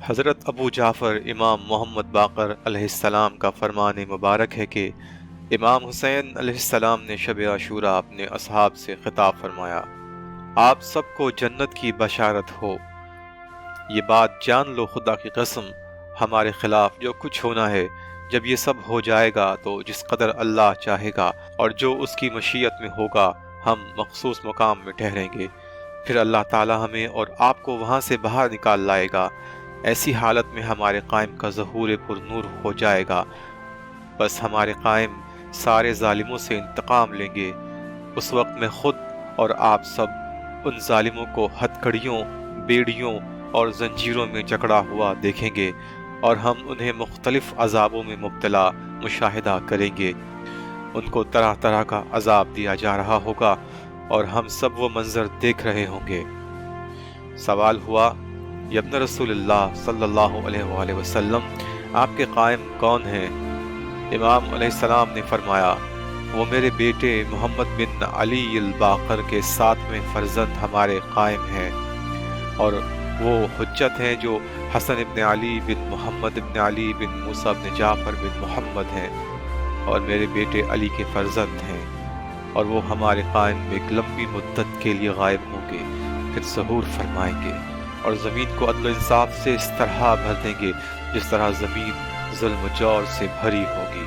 حضرت ابو جعفر امام محمد باقر علیہ السلام کا فرمان مبارک ہے کہ امام حسین علیہ السلام نے شب عاشورہ اپنے اصحاب سے خطاب فرمایا، آپ سب کو جنت کی بشارت ہو۔ یہ بات جان لو، خدا کی قسم ہمارے خلاف جو کچھ ہونا ہے، جب یہ سب ہو جائے گا تو جس قدر اللہ چاہے گا اور جو اس کی مشیت میں ہوگا ہم مخصوص مقام میں ٹھہریں گے، پھر اللہ تعالی ہمیں اور آپ کو وہاں سے باہر نکال لائے گا۔ ایسی حالت میں ہمارے قائم کا ظہور پر نور ہو جائے گا، بس ہمارے قائم سارے ظالموں سے انتقام لیں گے۔ اس وقت میں خود اور آپ سب ان ظالموں کو ہتھکڑیوں، بیڑیوں اور زنجیروں میں جکڑا ہوا دیکھیں گے، اور ہم انہیں مختلف عذابوں میں مبتلا مشاہدہ کریں گے۔ ان کو طرح طرح کا عذاب دیا جا رہا ہوگا اور ہم سب وہ منظر دیکھ رہے ہوں گے۔ سوال ہوا، یا ابن رسول اللہ صلی اللہ علیہ وآلہ وسلم، آپ کے قائم کون ہیں؟ امام علیہ السلام نے فرمایا، وہ میرے بیٹے محمد بن علی الباقر کے 7ویں فرزند ہمارے قائم ہیں، اور وہ حجت ہیں جو حسن ابن علی بن محمد بن علی بن موسیٰ بن جعفر بن محمد ہیں، اور میرے بیٹے علی کے فرزند ہیں، اور وہ ہمارے قائم میں ایک لمبی مدت کے لیے غائب ہوں گے، پھر ظہور فرمائیں گے اور زمین کو عدل و انصاف سے اس طرح بھر دیں گے جس طرح زمین ظلم و جور سے بھری ہوگی۔